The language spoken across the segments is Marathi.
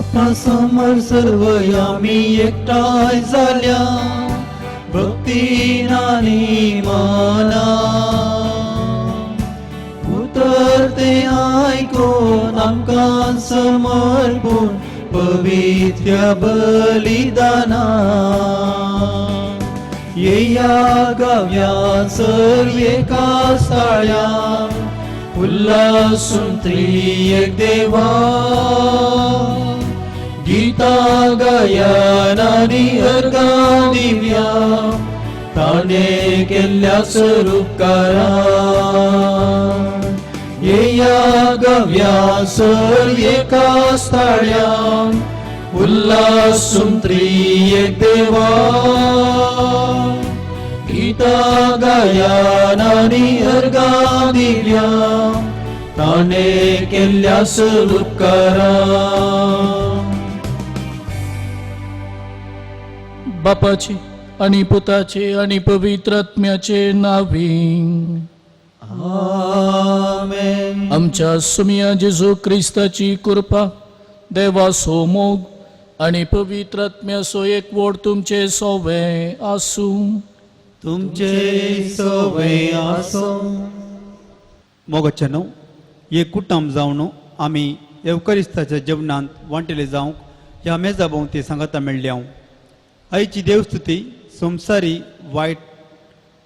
बाप्पा समोर सर्व आम्ही एकटाय झाल्या भक्तीनानी माना उतरते ऐकून आमकां समर्पून पवित्र बलिदाना येया गाव्या सर्व एका स्थळ्या उल्हासून त्रिएक देवा गीता गायनानी अर्गा दिव्या ताणे केल्ल्या स्वरूपकारा येया गाव्या सर्व एका स्थळ्या उल्हासून त्रिएक देवा गीता गायनानी अर्गा दिव्या ताणे केल्ल्या स्वरूपकारा बापाचे आणि पुताचे आणि पवित्र आत्म्याचे नावे आमेन. आमच्या सुमिया जेजू ख्रिस्ताची कृपा देवासो मोग आणि पवित्र आत्म्यासो एकवट तुमचे सोवे आसू तुमचे सवय आसो. मोगच्चनो एक कुटुंब जावन आमी एवकरिस्ताच्या जेवणांत वांटेले जावंक ह्या मेजा भोंवती सांगाता मेळ्ळ्या. आयची देवस्तुती संवसारी वायट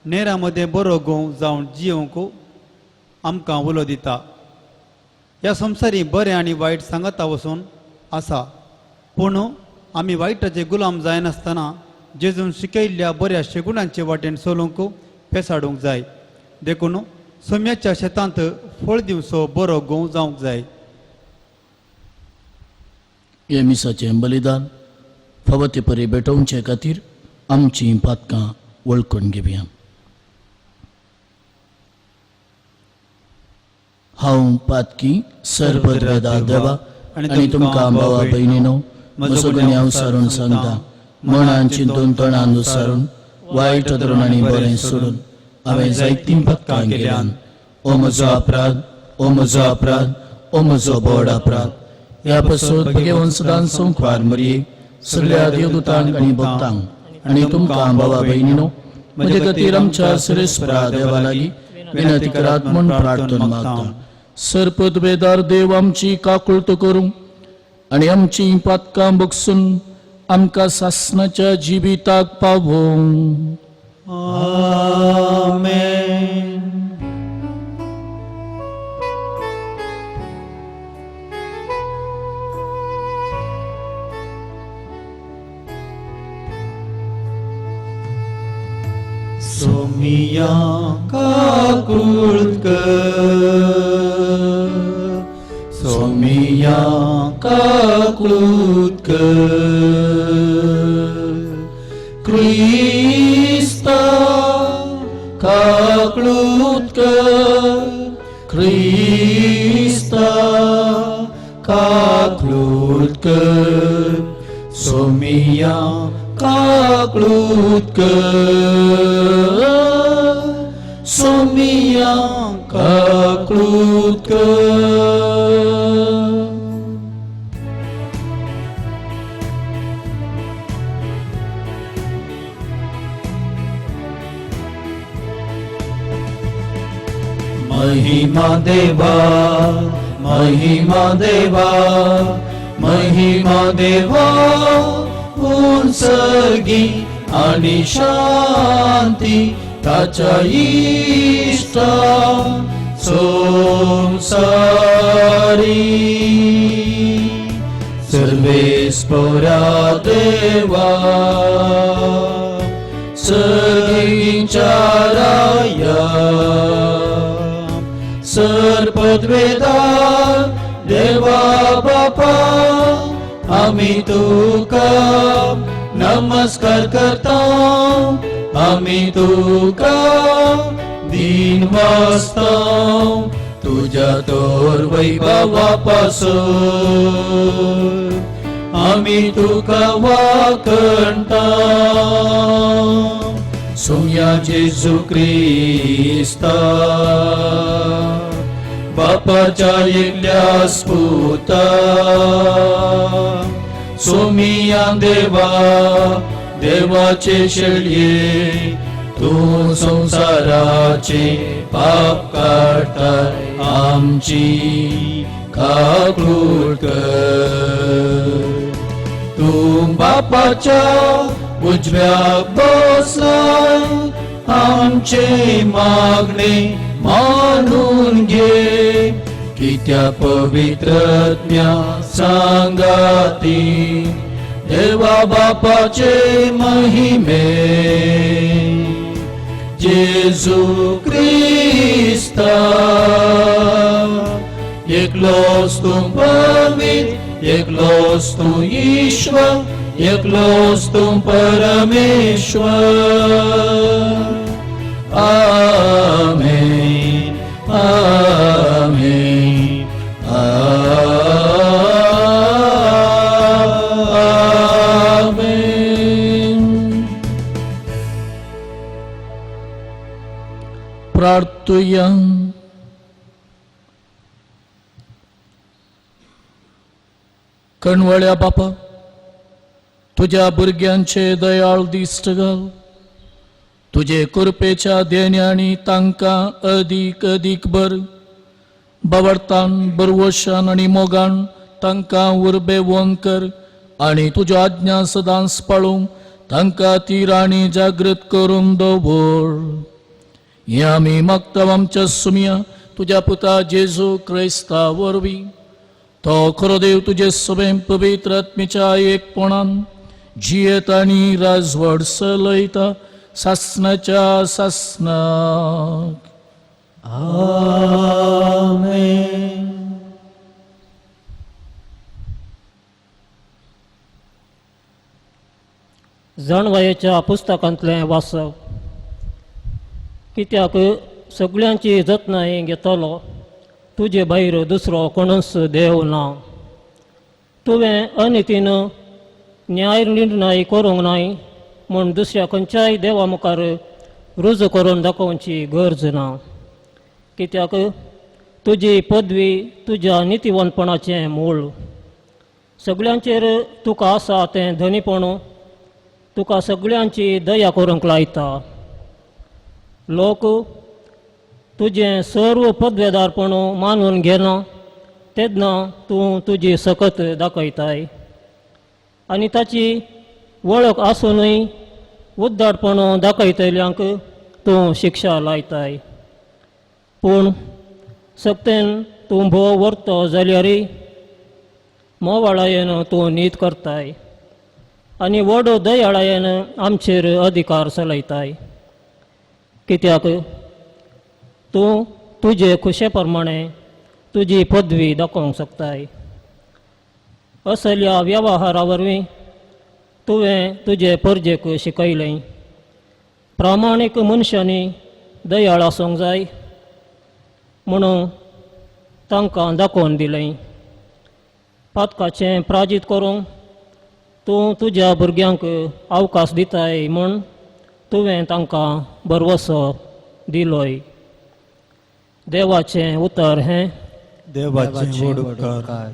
नेरामध्ये बरो गोव जावन जियोंक आमकां उलो दिता. ह्या संवसारी बरें आनी वायट सांगाता वचून आसा, पूण आमी वायटाचे गुलाम जायनासतना जेजून शिकयल्ल्या बऱ्या शेगुणांचे वाटेन चलूंक पेसाडूंक जाय. देखून सोम्याच्या शेतांत फळ दिवचो बरो गोव जावंक जाय. हे मिसाचें बलिदान फावो ते परी भेटोवचे खातीर आमचीं पातकां वळखून घेवया. हांव पातकी सरपदवेदा देवा आनी तुमकां भावा भयणीनो म्हजो गुन्यांव सारून सांगता. मनान चिंतून तोंडान सारून वायट धरून आनी बरें सोडून हांवें जायतीं पातकां केल्यान. ओ म्हजो अपराध, ओ म्हजो अपराध, ओ म्हजो बोड अपराध. ह्या पासून भगवंत सदांच संख्वार मरये सगळ्या देवदूतांक आनी भक्तांक आनी तुमकां भावा भयणीनो म्हजे खातीर आमच्या सिरेस्परा देवा लागीं विनंती करात म्हूण प्रार्थना मागता. सरपदवेदार देव आमची काकुळट करूं आनी आमचीं पातकां बगसून आमकां सासणाच्या जिविताक पावों. आमेन. सोमिया काकुळट सोमिया काकुळट क्रिस्ता काकुळट क्रिस्ता काकुळट सोमिया काकुळट सोमिया काकुळट महिमा देवा महिमा देवा महिमा देवा उंचगी आणि शांती ताच्या इष्टा संसारी सर्वेस्परा देवा सर्गीच्या राया सरपदवेदार देवा बापा आम्ही तुका नमस्कार करता. आम्ही तुका दिन वाजता तुझ्या तोर वैभवापासून आम्ही तुका वाकणता. सोम्या जेजू क्रिस्ता बापाच्या एकल्यास पुता सोमिया देवा देवाचे शेळये तू संसाराचे पाप काढताय आमची काकूट कर तू बापाच्या उजव्या बसला आमचे मागणे मानून घे की त्या पवित्रज्ञा सांगाती देवा बापाचे महिमे जेजू ख्रिस्ता एकलोस तू पवित्र एकलोस तू ईश्वर एकलोस तू परमेश्वर आमेन आमेन आमेन प्रार्थूया कणवळ्या बापा तुझ्या भुरग्यांचे दयाळ दिश्ट घाल तुझे कृपेच्या देण्यानी तांकां अदीक अदीक बर बवरतान बरवशान आणि मोगान तांकां उर्बेवोन कर आणि तुज्यो आज्ञा सदांच पाळूंक तांकां ती राणी जागृत करून दवर हे आमी मागता आमच्या सुमिया तुझ्या पुता जेजू क्रिस्ता वरवीं तो खरो देव तुझे सभें पवित्र आत्मेच्या एकपणान जियेत आनी राजवड चलयता सासनाच्या सासनाक आमेन. जाणवायेच्या पुस्तकांतलें वाचप कित्याक सगळ्यांची जतनाय घेतलो तुजे भायर दुसरो कोणूच देव ना तुवें अनितीन न्याय निर्णय करूंक नाय म्हूण दुसऱ्या खंयच्याय देवा मुखार रुजू करून दाखोवची गरज ना कित्याक तुजी पदवी तुज्या नितीवंतपणाचें मूळ सगळ्यांचेर तुका आसा तें धनीपण तुका सगळ्यांची दया करूंक लायता लोक तुजें सर्व पदवेदारपण मानून घेना तेन्ना तूं तुजी सकत दाखयताय आनी ताची वळख आसूनय उद्दाटपण दाखयतल्यांक तूं शिक्षा लायताय पूण सक्तेन तूं भोव व्हरतो जाल्यारय मोवाळायेन तूं नीत करताय आनी व्हड दयाळायेन आमचेर अधिकार चलयताय कित्याक तूं तुजे खुशे प्रमाणे तुजी पदवी दाखोवंक शकताय असल्या वेव्हारा वरवीं तुवें तुजे परजेक शिकयलें प्रामाणीक मनशांनी दयाळ आसूंक जाय म्हणून तांकां दाखोवन दिलें पातकाचें प्राजीत करूंक तूं तुज्या भुरग्यांक अवकाश दिताय म्हूण तुवें तांकां बरवसो दिलोय देवाचें उतर हें देवाचें व्हड उपकार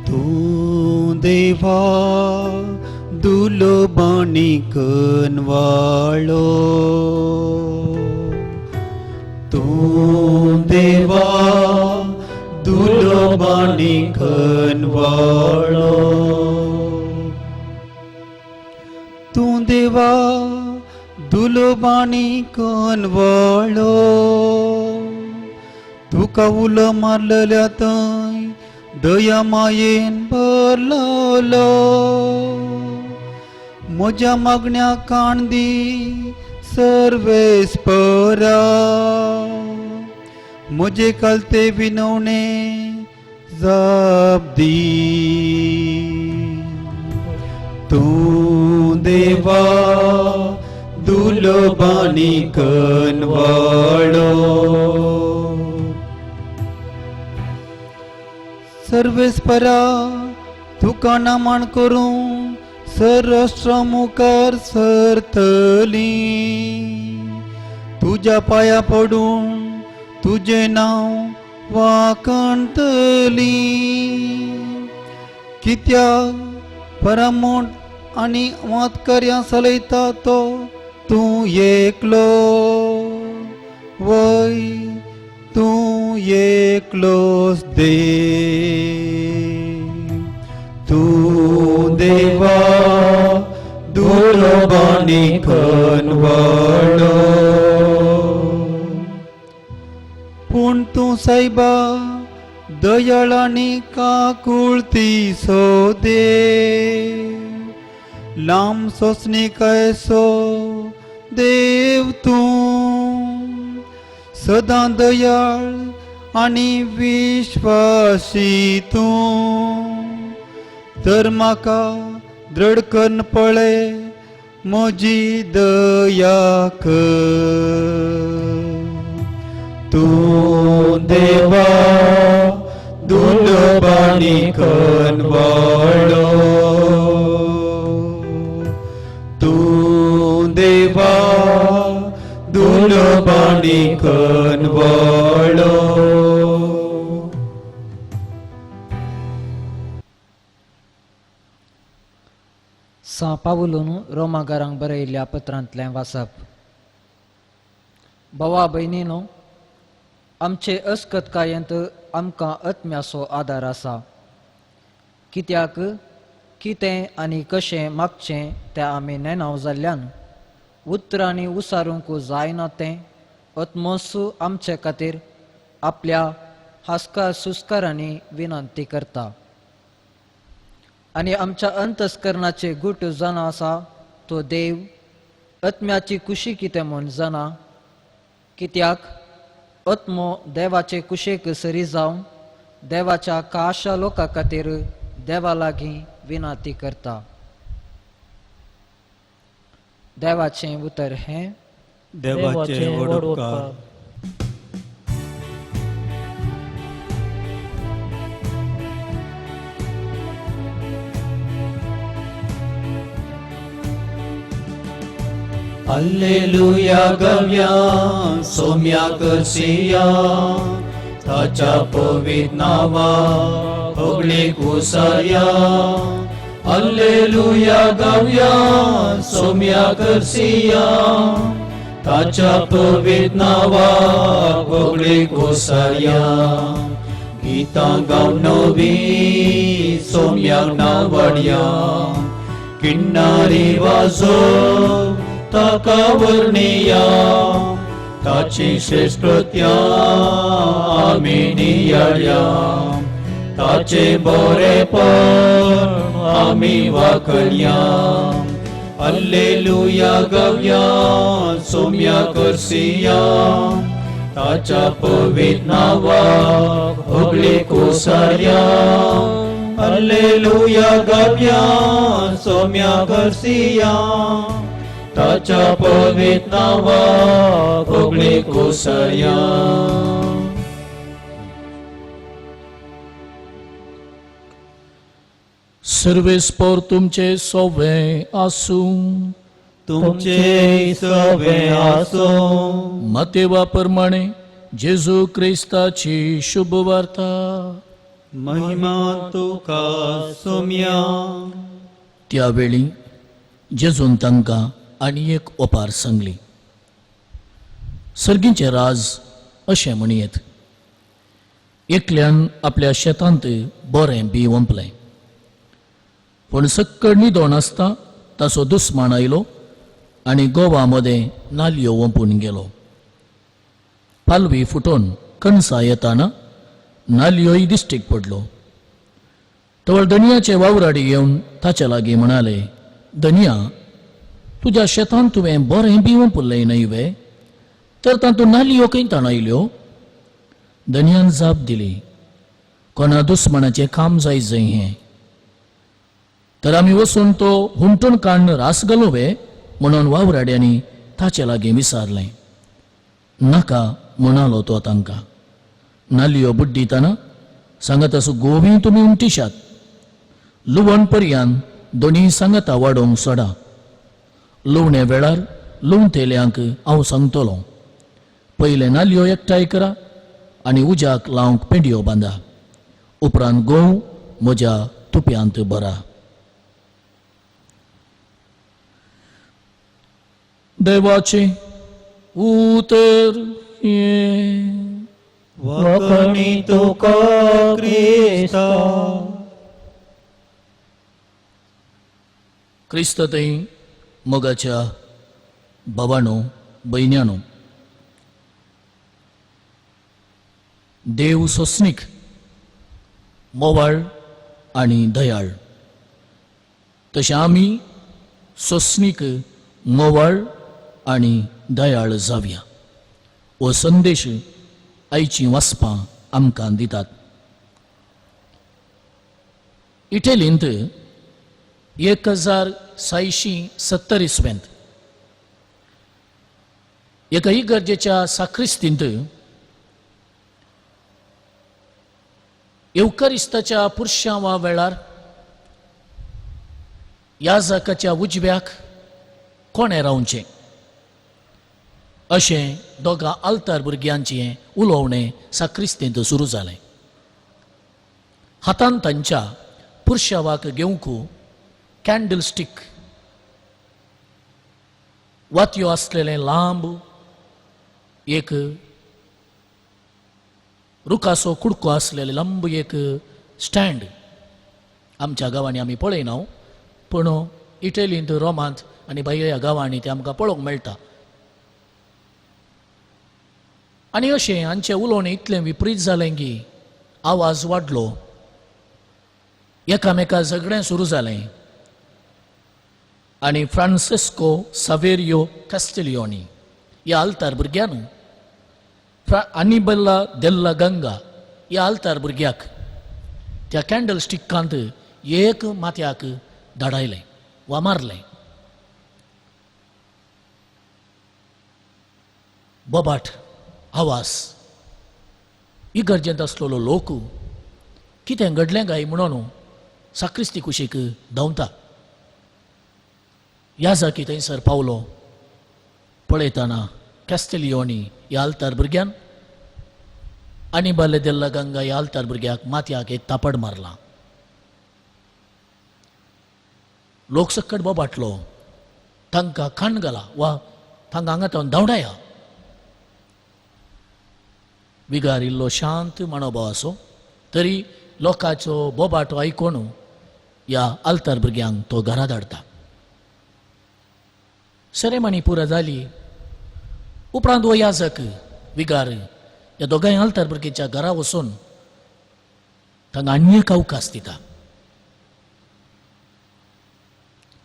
तूं देवा दुलो बाणी कनवाळो तूं देवा दुलो बाणी कनवाळो तूं देवा दुलो बाणी कनवाळो तुका उलो मारलेल्या थंय दया मायेन भरलो म्हज्या मागण्या काण दी सर्वेस्परा म्हजे कलते विनवणे जाप दी तूं देवा दुलो बाणी कनवाळो सर्वेस्परा तुका नमन करूं सर्राष्ट्रा मुखार सरतली तुझ्या पाया पडून तुझे नाव वाकणतली कित्याक परमोट आनी मातकर्यां चलयता तो तूं एकलो वय तूं एकलोच तूं देवा दुर्लभानी कनवडो पूण तूं सायबा दयाळानी काकुळती सोदे लांब सोंसणीकायसो देव तूं सदां दयाळ आनी विश्वासी तूं तर म्हाका दृढ करून पळय म्हजी दया कर तूं देवा दुर्लभानी कनवडो तूं देवा दुर्लभानी कनवडो सा पावलून रोमाकारांक बरयल्ल्या पत्रांतलें वाचप. भावा भयणीनो, आमचे अस्कतकायेंत आमकां आत्म्याचो आदार आसा. कित्याक कितें आनी कशें मागचें तें आमी नेनाव जाल्ल्यान उतरांनी उसारूंक जायना तें आत्मोस आमचे खातीर आपल्या हास्कार सुस्कारांनी विनंती करता. आनी आमच्या अंतस्करणाचे गुट जाणा आसा तो देव आत्म्याची कुशी कितें म्हूण जाणा. कित्याक आत्मो देवाचे कुशेक सरी जावन देवाच्या काशा लोकां खातीर देवा लागीं विनंती करता. देवाचें उतर हें देवाचे वडोवकार. Alleluia gavya somya करसिया ताच्या पवित्र नावा होगली कुसाया. Alleluia gavya somya करसिया ताच्या पवित्र नावा होगली कुसाया. गीतां गाव नवी सोम्याक नावडया किन्नारी वाजो ताका वर्णिया ताची श्रेष्ठत्या आमी नियाळया. ताचे बरेपण आमी वाखणया. Alleluia गवया सोम्या करसिया ताच्या पवित्र नावाक होगली कोसाया. Alleluia गवया सोम्या करसिया ताच्या पवित्र नावाक होगली कोसाया. सर्वेस्पर तुमचे सोवे आसूं. तुमचे सवे आसो. मतेवा प्रमाणे जेजू क्रिस्ताची शुभ वार्ता. महिमा तुका सोम्या. त्यावेळी जेजून तांकां आनी एक ओपार सांगली. सर्गींचे राज अशें म्हणयेत. एकल्यान आपल्या शेतांत बरें बी वंपलें. पूण सक्कड न्हिदोण आसता ताचो दुस्मान आयलो आनी गोवा मदें नाल्यो वंपून गेलो. पालवी फुटोवन कणसां येताना नाल्योय दिश्टीक पडलो. तवळ दनयाचे वावराडी येवन ताचे लागीं म्हणाले, दनया, तुज्या शेतान तुवें बरें बी वंपुल्लें न्हय वे, तर तातूंत नाल्यो खंयच्यान आयल्यो? दनयान जाप दिली, कोणा दुस्मनाचें काम जायत जंय हें. तर आमी वचून तो हुमटून काडून रास घालोवे म्हणून वावराड्यांनी ताचे लागीं विचारलें. नाका म्हणालो तो तांकां. नाल्यो बुड्डितना सांगत असो गोवी तुमी उमटिशात. लुवण पर्यान दोनी सांगता वाडोवंक सोडा. लुवणे वेळार लुवतेल्यांक हांव सांगतलों. पयले नाल्यो एकठांय करा आनी उज्याक लावंक पेंडयो बांदा. उपरांत गोव म्हज्या तुप्यांत भरा. देवाचे उतर ये. वखणी तुका क्रिस्ता. क्रिस्त थंय मोगाच्या भावांनो भयण्यांनो, देव सोंसणीक मोवाळ आनी दयाळ, तशें आमी सोंसणीक मोवाळ आनी दयाळ जावया. हो संदेश आयची वाचपां आमकां दितात. इटलींत 1670 इसव्यांत एका इगर्जेच्या साक्रिस्तींत येवकारिस्ताच्या पुरशांवा वेळार याजकाच्या उजव्याक कोणें रावचें अशें दोगां आल्तार भुरग्यांचें उलोवणें साक्रिस्तींत सुरू जालें. हातांत तांच्या पुरशावाक घेवंक कॅन्डलस्टीक वातयो आसलेलें लांब एक रुखाचो कुडको आसलेलें लांब एक स्टँड आमच्या गांवांनी आमी पळयना, पूण इटलींत रोमांत आनी भायर ह्या गांवांनी तें आमकां पळोवंक मेळटा. आनी अशें हांचें उलोवणें इतलें विपरीत जालें की आवाज वाडलो, एकामेका झगडें सुरू जालें. आनी फ्रांसिस्को सावेरियो कॅस्टिलियोनी ह्या आल्तार भुरग्यान आनिबेला देल्ला गंगा ह्या आल्तार भुरग्याक त्या कॅन्डल स्टिकांत एक माथ्याक धाडायलें वा मारलें. बोबाट आवाज इगर्जेंत आसलेलो लोक कितें घडलें काय म्हणून साक्रिस्ती कुशीक धांवता. याजाकी थंयसर पावलो. पळयतना कॅस्टिलियोनी ह्या आल्तार भुरग्यान आनिबाले देल्ला गंगा ह्या आल्तार भुरग्याक माथ्याक एक तापड मारला. लोक सकट बोबाटलो, तांकां खाण घाला वा तांकां हांगांतल्यान धांवडाया. विगार इल्लो शांत मनोभाव आसो तरी लोकांचो बोबाटो आयकून ह्या आल्तार भुरग्यांक तो घरा धाडटा. सेरेमनी पुरा जाली उपरांत हो याजक विगार ह्या दोगांय आल्तार भुरग्यांच्या घरा वचून तांकां आनी एक अवकाश दिता.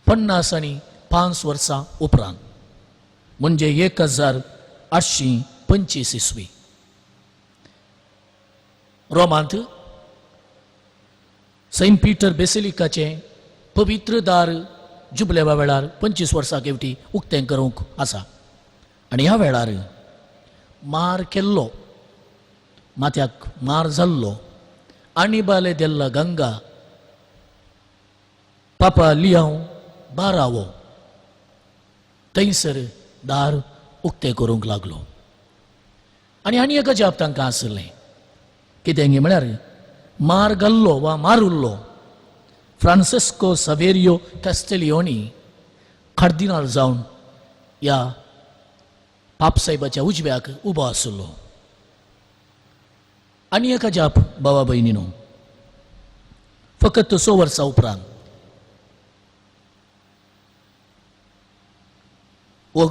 50 आनी 5 वर्सां उपरांत म्हणजे 1825 इसवी रोमांत सेंट पीटर बेसिलिकाचें पवित्र दार जुबलेवा वेळार 25 वर्सां केवटी उक्तें करूंक आसा. आनी ह्या वेळार मार केल्लो, माथ्याक मार जाल्लो आनिबाले देल्ला गंगा पापा लियाव 12वो थंयसर दार उक्तें करूंक लागलो. आनी एक अजाप तांकां आसलें. कितें म्हळ्यार मार घाल्लो वा मारुल्लो फ्रांसिस्को सावेरियो कॅस्टिलियोनी कार्दिनाल जावन ह्या पापसाहेबाच्या उजव्याक उबो आसलो. आनी एक अजाप भावा भयणीनो, फकत 6 वर्सां उपरांत हो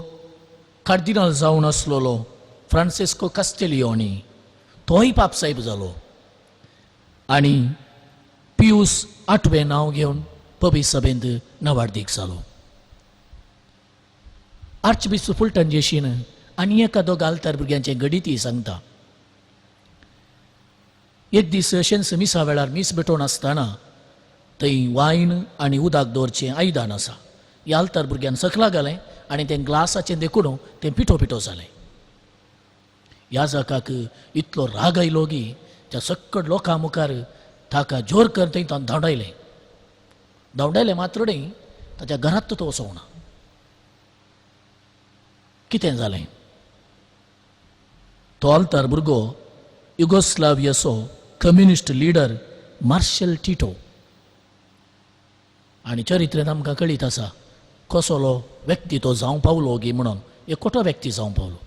कार्दिनाल जावन आसलेलो फ्रांसिस्को कॅस्टिलियोनी तोय पापसाहेब जालो आनी पियूस 8वें नांव घेवन पबी सभेंत नवाडदीक जालो. आर्चबिशप फुलटन जेशीन आनी एका दोगा आल्तार भुरग्यांचें गणिती सांगता. एक दीस अशेंच मिसा वेळार मीस भेटोवन आसतना थंय वायन आनी उदक दवरचें आयदान आसा. ह्या आल्तार भुरग्यान सकला घालें आनी तें ग्लासाचें देखून तें पिठो पिठो जालें. याजकाक इतलो राग आयलो की त्या सक्कड लोकां मुखार ताका जोर कर थंय धांवडायले मात्र न्ही ताच्या घरांत तो वचोंक ना. कितें जालें? तो आल्तार भुरगो युगोस्लावियाचो कम्युनिस्ट लिडर मार्शल टिटो. आनी चरित्रेंत आमकां कळीत आसा कसलो व्यक्ती तो जावं पावलो गी म्हणून. एकटो व्यक्ती जावं पावलो.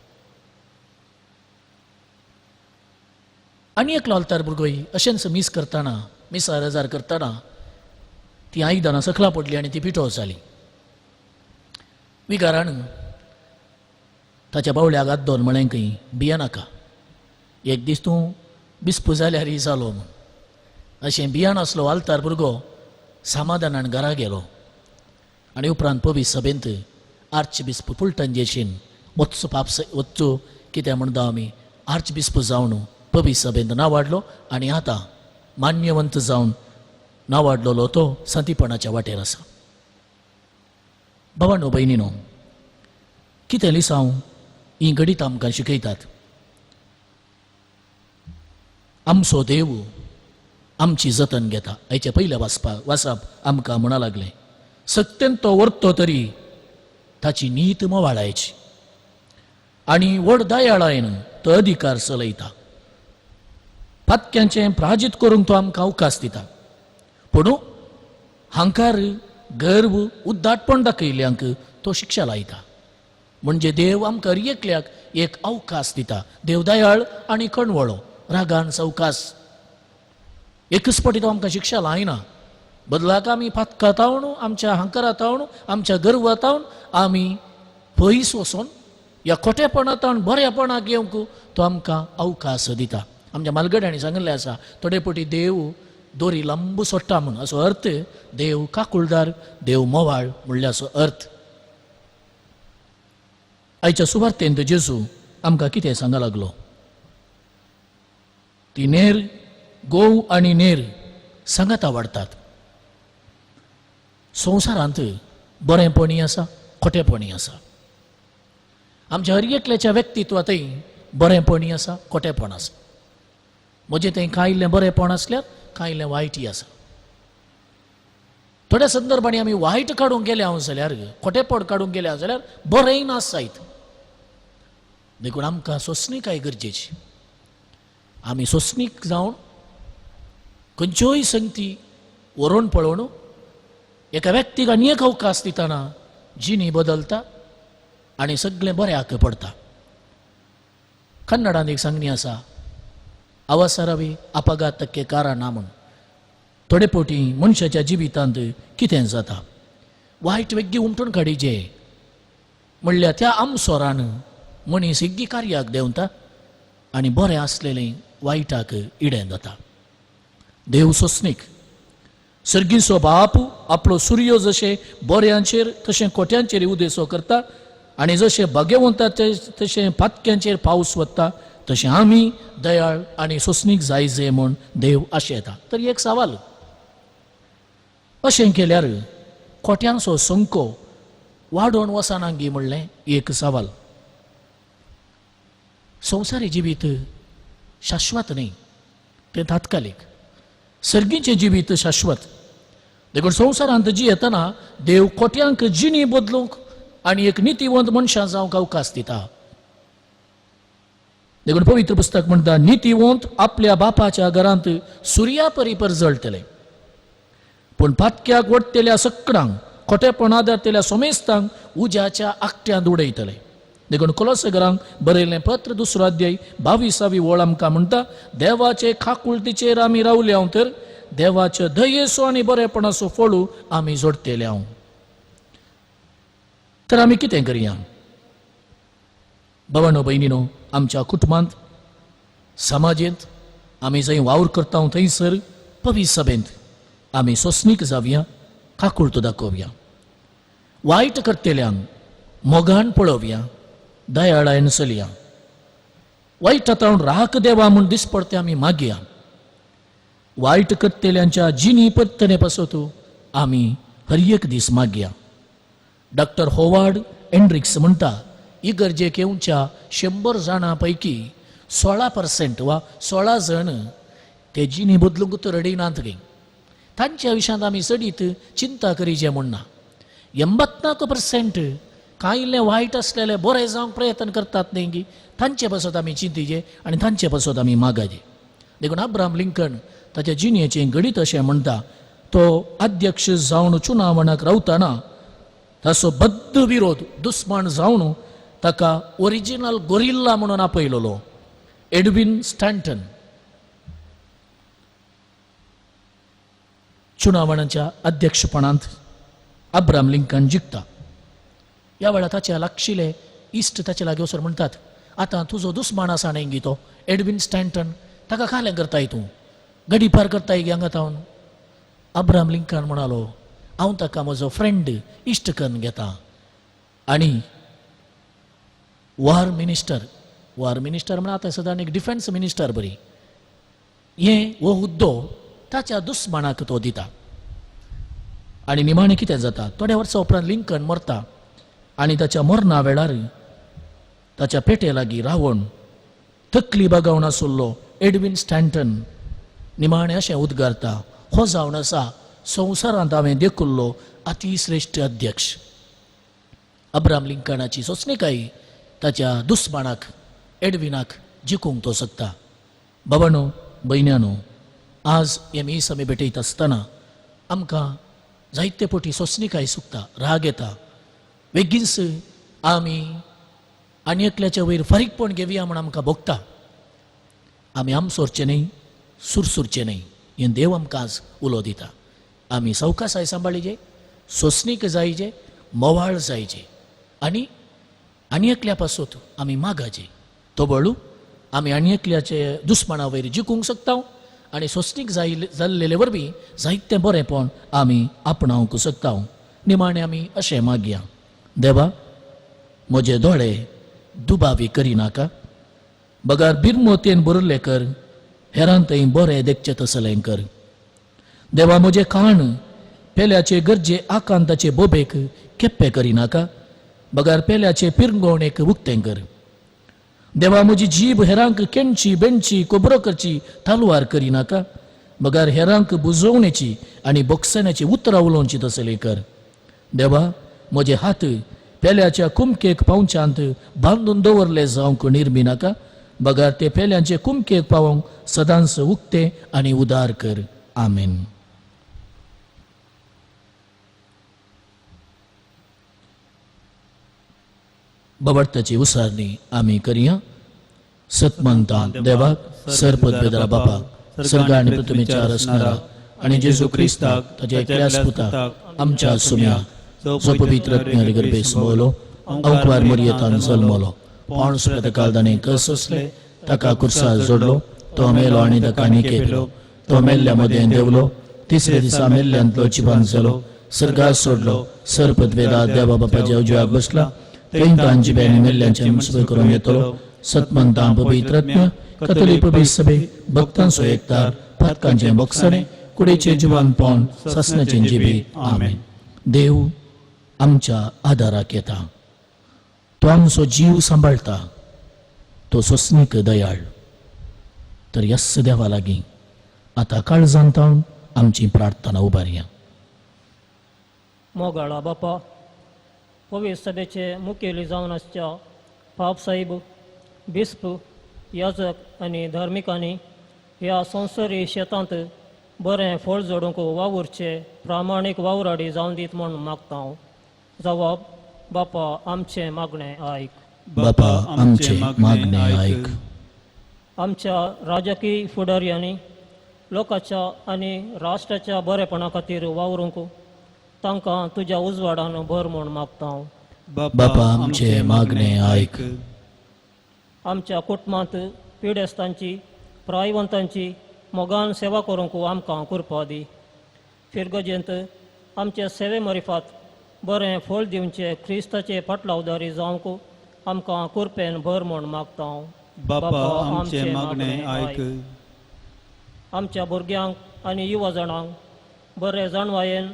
आनी एकलो आल्तार भुरगोय अशेंच मिसाजार करतना ती आयदनां सकला पडली आनी ती पिठो जाली. विगारान ताच्या बावल्याक हात धरून म्हळें की भिये नाका, एक दीस तूं बिस्प जाल्यार जालो म्हूण. अशें भियान आसलो आल्तार भुरगो समाधानान घरा गेलो. आनी उपरांत पवीस सभेंत आर्च बिस्प फुलटंजेशीन वच्चो कितें म्हणटा आमी आर्च बिस्प जावन पवीस सभेंत नांवाडलो. आनी आतां मान्यवंत जावन नांवाडलेलो तो संतीपणाच्या वाटेर आसा. भावांनो भयणीनो, कितें लिसांव ही गणितां आमकां शिकयतात. आमचो देव आमची जतन घेता. हाचे पयले वाचप आमकां म्हणा लागलें, सत्तेन तो व्हरतो तरी ताची नीत मोवाळायची आनी व्हड दयाळायेन तो अधिकार चलयता. फातक्यांचें प्राजीत करूंक तो आमकां अवकाश दिता. पूण हांकार गर्व उद्दाटपण दाखयल्यांक तो शिक्षा लायता. म्हणजे देव आमकां एकल्याक एक अवकाश दिता. देव दयाळ आनी कणवळो, रागान सवकास. एकच फावटी तो आमकां शिक्षा लायना. बदलाक आमी फातकातावन, आमच्या हांकारातावन, आमच्या गर्वातावन आमी पयस वचोन ह्या खोटेपणांतावन बरेपणाक येवंक तो आमकां अवकाश दिता. आमच्या मालगड्यांनी सांगिल्लें आसा, थोडे फावटी देव दोरी लांब सोडटा म्हूण. असो अर्थ देव काकुळदार, देव मोवाळ म्हणल्याचो अर्थ. आयच्या सुवार्तेंत जेजू आमकां कितें सांगा लागलो? ती नेर गोव आनी नेर सांगाता वाडटात. संवसारांत बरेपणी आसा, खोटेपणी आसा. आमच्या हर एकल्याच्या व्यक्तित्वांतय बरेपणी आसा, खोटेपण आसा. म्हणजे थंय कांय इल्लें बरेपण आसल्यार कांय इल्लें वायटय आसा. थोड्या संदर्भांनी आमी वायट काडूंक गेले जाल्यार, खोटेपण काडूंक गेले जाल्यार बरेंय नास जायत. देखून आमकां सोंसणीकाय गरजेची. आमी सोंसणीक जावन खंयच्योय संगती व्हरून पळोवन एका व्यक्तीक आनी एक अवकाश दितना जिणी बदलता आनी सगळें बऱ्याक पडटा. कन्नडांत एक सांगणी आसा, अवसरवे अपघातಕ್ಕೆ ಕಾರಣ म्हूण. थोडे फावटी मनशाच्या जिवितांत कितें जाता, वायट वेग्गी उमटून काडीचे म्हणल्यार त्या आमसोरान मनीस एग्गी कार्याक देंवता आनी बरें आसलेलें वायटाक इडें जाता. देव सोंसणीक सर्गीचो बाप आपलो सूर्य जशें बऱ्यांचेर तशें खोट्यांचेर उदेसो करता आनी जशें भाग्यवंताचे तशें फातक्यांचेर पावस वता, तशें आमी दयाळ आनी सोंसणीक जायचे म्हूण देव आशेता. तरी एक सवाल, अशें केल्यार खोट्यांचो संको वाडोवन वचना गी म्हणलें एक सवाल. संवसारी जिवीत शाश्वत न्ही, तें तात्कालीक. सर्गीचें जिवीत शाश्वत. देखून संवसारांत जियेतना देव खोट्यांक जिणी बदलूंक आनी एक नितीवंत मनशां जावंक अवकाश दिता. देखून पवित्र पुस्तक म्हणटा, नितीवंत आपल्या बापाच्या घरांत सुर्या परिपर जळटले, पूण फातक्याक वडतेल्या सक्कडांक, खोटेपण आदारतेल्या सोमेस्तांक उज्याच्या आकट्यांत उडयतले. देखून कोलोसेकरांक बरयल्लें पत्र 2 अध्याय 22वी ओळ आमकां म्हणटा, देवाचे खाकुळतीचेर आमी रावल्या तर देवाचे दयेचो आनी बरेपणाचो फळू आमी जोडटेल्या. तर आमी कितें करया? भावांनो भयणीनो, आमच्या कुटुंबांत, समाजेंत आमी जंय वावर करता थंयसर पवीस सभेंत आमी सोंसणीक जावया, काकुळत दाखोवया. वायट करतेल्यांक मोगान पळोवया, दयाळायेन चलया. वायटांत राख देवा म्हूण दिसपडते आमी मागया. वायट करतेल्यांच्या जिणी परतने पासत आमी हर एक दीस मागया. डॉक्टर होवार्ड एंड्रिक्स म्हणटा, इगर्जेक येवच्या 100 जाणां पैकी 16% वा 16 जण ते जिणी बदलूंक रेडी नात गे तांच्या विशयांत आमी चडीत चिंता करीचे म्हण ना 84% कांय इल्लें वायट आसलेलें बरें जावंक प्रयत्न करतात न्ही गी तांचे पासत आमी चिंतीचे आनी तांचे पासत आमी मागाचे देखून अब्राहम लिंकन ताच्या जिणेचें गणीत अशें म्हणटा तो अध्यक्ष जावन चुनावणाक रावतना ताचो बद्द विरोध दुस्मण जावन ताका ओरिजिनल गोरिल्ला म्हणून आपयलेलो एडविन स्टॅन्टन चुनावणाच्या अध्यक्षपणांत अब्राहम लिंकन जिखता ह्या वेळार ताचे लागशिले इश्ट ताचे लागीं वचून म्हणटात आतां तुजो दुस्मण आसा न्ही तो एडविन स्टॅन्टन ताका खालें करताय तूं गडी पार करताय गी हांगा तावन अब्राहम लिंकन म्हणालो हांव ताका म्हजो फ्रेंड इश्ट करून घेता आनी वार मिनिस्टर म्हणून आतां सदां एक डिफेन्स मिनिस्टर बरी हो हुद्दो ताच्या दुस्मणाक तो दिता आनी निमाणें कितें जाता थोड्या वर्सां उपरांत लिंकन मरता आनी ताच्या मरणा वेळार ताच्या पेटे लागीं रावण तकली बगावन आसुल्लो एडविन स्टॅन्टन निमाणें अशें उद्गारता हो जावन आसा संवसारांत हांवें देखुल्लो अतिश्रेश्ठ अध्यक्ष अब्राहम लिंकनाची सोंसणीकाय ताच्या दुस्मणाक एडविनाक जिखूंक तो शकता बाबांनो भयण्यांनो आज हे मीस आमी भेटयत आसतना आमकां जायते फावटी सोंसणीकाय सुकता राग येता बेगीनच आमी आनी एकल्याच्या वयर फारीकपण घेवया म्हूण आमकां भोगता आमी आमसोरचे न्ही सुरसुरचे न्ही हें देव आमकां आज उलो दिता आमी सावकासाय सांबाळीचे सोंसणीक जायचे मोवाळ जायचे आनी एकल्या पासून आमी मागाचे तो बळू आमी आनी एकल्याचे दुस्मणा वयर जिखूंक शकता आनी सोंसणीक जाल्लेले वरवीं जायतें बरेंपण आमी आपणावंक शकता निमाणें आमी अशें मागया देवा म्हजे दोळे दुबावी करिनाका बगार बिनमोतेन बरयल्लें कर हेरांतय बरें देखचें तसलें कर देवा म्हजें कान पेल्याचे गरजे आकांताचे बोबेक केप्पें करिनाका बगार पेल्याचे पिरंगोवणेक उक्तें कर देवा म्हजी जीब हेरांक केणची बेंची कोबरो करची तालवार करिनाका बगार हेरांक बुजोवणेची आनी बोगसण्याची उतरां उलोवची तसलें कर देवा म्हजे हात पेल्याच्या कुमकेक पावच्यांत बांदून दवरले जावंक निर्मिनाका बगार ते पेल्यांचे कुमकेक पावोवंक सदांच उक्ते आनी उदार कर आमेन बबडताची उसारणी आमी करिया सतमंता देवाक सरपद बेदरा बापाक सर्ग आनी पृथ्वीच्या रचणारा आनी जेजू क्रिस्ताक ताच्या एकल्याच पुताक आमच्या सुम्या जो पवित्र आत्म्यारे गर्भे समोलो अवकवार मरियेतान जल्मलो पॉण्स पेदकालदाने कस असले ताका कुर्सार जोडलो तो मेलो आनी ताका निकेलो तो मेल्ल्या मदें देवलो तिसरे दिसा मेल्ल्यांतलो जिवंत जालो सर्गात सोडलो सरपद वेदात देवा बापाच्या उजव्याक बसला थंय तांची बेणी मेल्ल्यांचे मुसबे करून येतलो सतमंतां पवित्रत्म कथोलीक पबीज सभे भक्तांचो एकतार पातकांचे बक्षणे कुडेचे जिवंतपण ससण्याचे जिबी आमेन देव आमच्या आदाराक येता तो आमचो जीव सांबाळटा तो सोंसणीक दयाळ तर यस्स देवा लागीं आतां काळजांत आमची प्रार्थना उबारया मोगाळा बापा पवित्र सभेचे मुखेली जावन आसच्या पाप साहेब बिस्प याजक आनी धार्मिकांनी ह्या संवसारी शेतांत बरें फळ जोडूंक वावुरचे प्रामाणीक वावराडी जावन दीत म्हूण मागता हांव जवाब बापा आमचें मागणें आयक बापा आमचे मागणे ऐक आमच्या राजकीय फुडाऱ्यांनी लोकांच्या आनी राष्ट्राच्या बरेपणा खातीर वावरूंक तांकां तुज्या उजवाडान भर म्हूण मागता हांव बापा आमचे मागणे ऐक आमच्या कुटुंबांत पिडेस्तांची प्रायवंतांची मोगान सेवा करूंक आमकां कृपा दी फिरगजेंत आमचे सेवे मरिफात बरें फळ दिवचे क्रिस्ताचे फाटलावदारी जावंक आमकां कृपेन भर म्हूण मागता हांव बापा आमचे मागणे आयक आमच्या भुरग्यांक आनी युवा जाणांक बरे जाणवायेन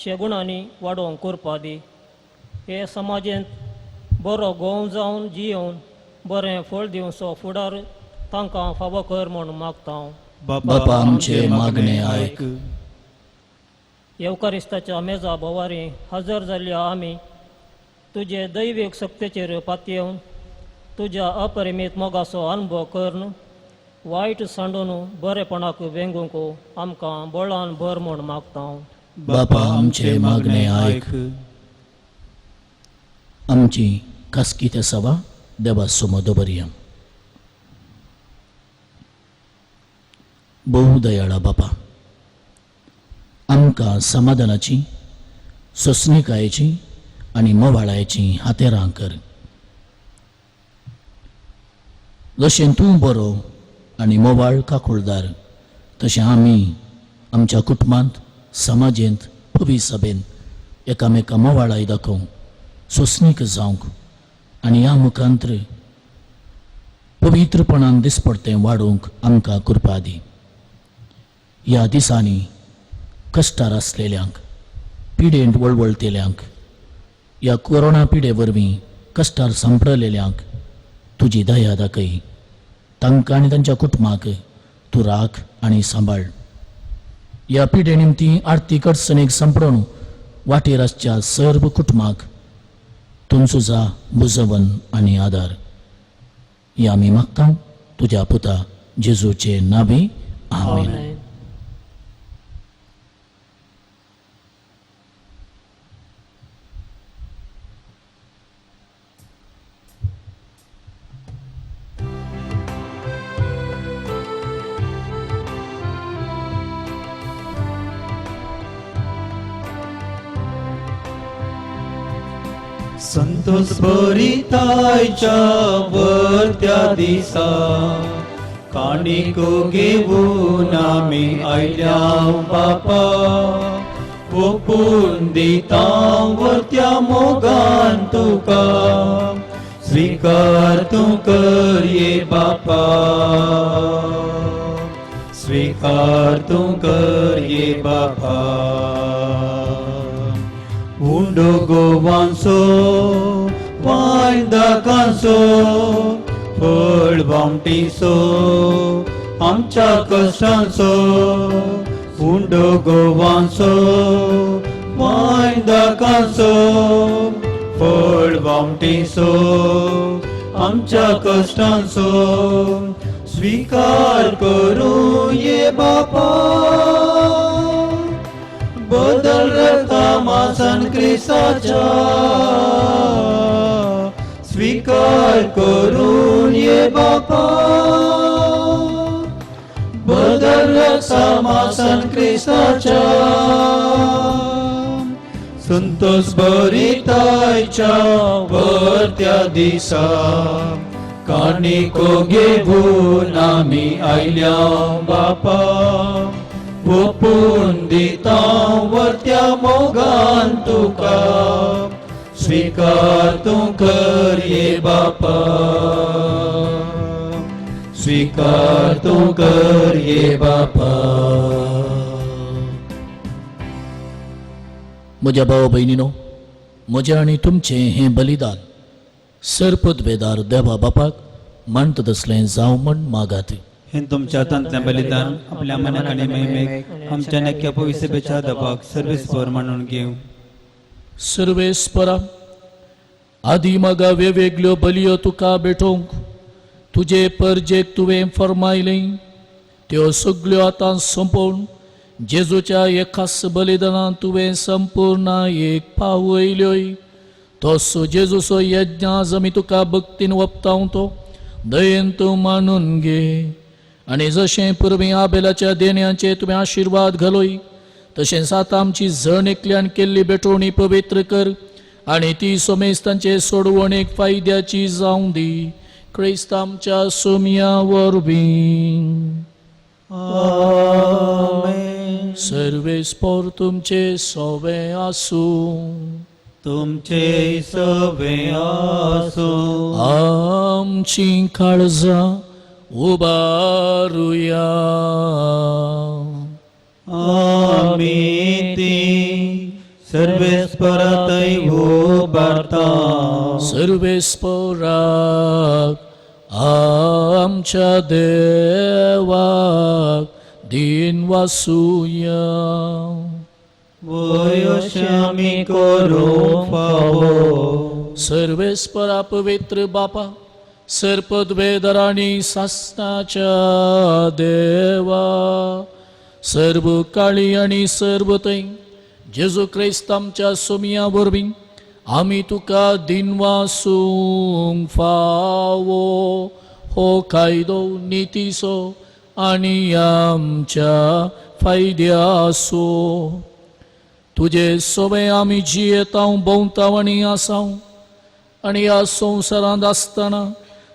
शेगुणांनी वाडोवंक कृपा दी हे समाजेंत बरो गोव जावन जियोवन बरें फळ दिवचो फुडार तांकां फावो कर म्हूण मागता हांव बापा आमचे मागणे ऐक. येवकारिस्ताच्या मेजा बोवारी हजर जाल्ल्या आमी तुजे दैवीक सत्तेचेर पातयेवन तुज्या अपरिमीत मोगाचो अनुभव करून वायट सांडून बरेपणाक वेंगूंक आमकां बळान भर म्हूण मागता. बापा आमचे मागणे ऐक. आमची खासकी ते सभा देवा समोर दवरया. बहु दयाळा बापा, आमकां समाधानाची, सोंसणीकायेची आनी मोवाळायची हातेरां कर. जशें तूं बरो आनी मोवाळ काकुळदार तशें आमी आमच्या कुटुंबांत, समाजेंत, पवी सभेंत एकामेका मोवाळाय दाखोवंक, सोंसणीक जावंक आनी ह्या मुखांत्र पवित्रपणान दिसपडतें वाडोवंक आमकां कृपा दी. ह्या दिसांनी कश्टार आसलेल्यांक, पिडेंत वळवळतेल्यांक, ह्या कोरोना पिडे वरवीं कश्टार संपडलेल्यांक तुजी दया दाखय. तांकां आनी तांच्या कुटुंबाक तूं राख आनी सांबाळ. ह्या पिडे निमती आर्थीक अडचणीक संपडून वाटेर आसच्या सर्व कुटुंबाक तुमचो बुजवण आनी आदार. हे आमी मागता तुज्या पुता जेजूचे नांवे. आमेन. संतोष भरितायच्या वरत्या दिसा काणिको घेऊन आमी आयल्या बापा. ओपून दिता वरत्या मोगान तुका, स्वीकार तूं कर ये बापा. स्वीकार तूं कर ये बापा. उंडो गोवांचो वायदाकांचो फळ बामटीचो आमच्या कश्टांचो. उंडो गोवांचो वायदाकांचो फळ बामटीचो आमच्या कश्टांचो. स्वीकार करूं ये बापा. बदल रक्तामासान क्रिस्ताच्या स्वीकार करून ये बापा. बदल रक्तामासान क्रिस्ताच्या संतोष भरितायच्या वरत्या दिसा काणिको घेऊन आमी आयल्या बापा. ओपून दिता वरत्या मोगान तुका, स्वीकार तूं कर ये बापा. स्वीकार तूं कर ये बापा. म्हज्या भाव भयणीनो, म्हजें आनी तुमचें हें बलिदान सर्पद्वेदार देवा बापाक मानता तसलें जावं म्हण मागात. हे तुमच्या हातांतलें बलिदान आपल्या मनाक आनी महिमेक आमच्या नेक्या पवित्रतेच्या दबाक सर्वेस्पर म्हणून घेवं. सर्वेस्परा, आदी मागा वेगवेगळ्यो बलियो तुका भेटोवंक तुजे परजेक तुवें फरमायलें, त्यो सगळ्यो आतां संपोवन जेजूच्या एकाच बलिदानान तुवें संपूर्ण एक पावयल्योय. तसो जेजूचो यज्ञ आज आमी तुका भक्तीन वप्तावतो दयेन तूं मानून घे. आनी जशें पुर्वी आबेलाच्या देण्याचे तुवें आशिर्वाद घालोय, तशेंच आतां आमची जण एकल्यान केल्ली बेटोवणी पवित्र कर आनी ती सोमेस्तांचे सोडवणेक फायद्याची जावं दी. क्रिस्त आमच्या सोमया वरवीं. आमेन. सर्वेस्पर तुमचे सोवे आसूं. तुमचे सवे आसो. आमची काळजां उबारुया. आमी ती सर्वेस्परातय उबारता. सर्वेस्पराक आमच्या देवाक दिन वासूया. वय अशें आमी करूंक फावो. सर्वेस्परा पवित्र बापा, सर्पद्वेदराणी सासनाच्या देवा, सर्व काळी आणि सर्व तै जेजू क्रिस्त आमच्या सोमिया वरवीं आमी तुका दिनवासूंक फावो. हो कायदो नितीसो आनी आमच्या फायद्यासो. तुजे सोबे आमी जियेताव भोंवताव आनी आसाव, आनी ह्या संवसारांत आसतना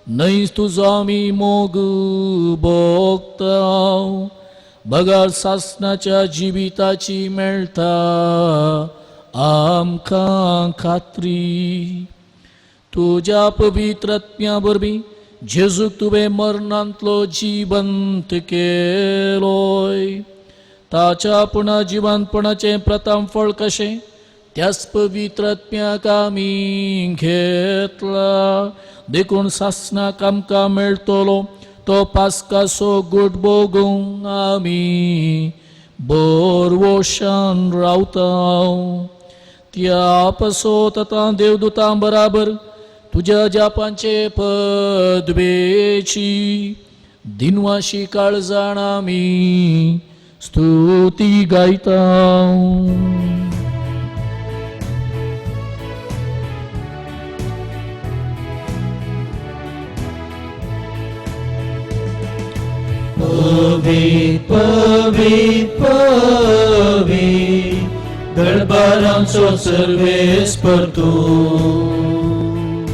न्हय तुजो आमी मोग भोगताव. बगार सासनाच्या जिविताची मेळटा आमकां खात्री. तुज्या पवित्रात्म्या वरवीं जेजूक तुवें मरणांतलो जिवंत केलोय. ताच्या पुना जिवंतपणाचें प्रथम फळ कशें त्याच पवित्रात्म्याक आमी घेतला. देखून सासनाक आमकां मेळटलो तो पास्कासो गोड भोगूंक आमी बोरवोशान रावताव. त्या पासत आतां देवदूतां बराबर तुज्या जापांचे पदवेची दिनवाशी काळजाण आमी स्तुती गायताव. पवित्र पवित्र पवित्र दरबारांचो सर्वेस्पर तूं.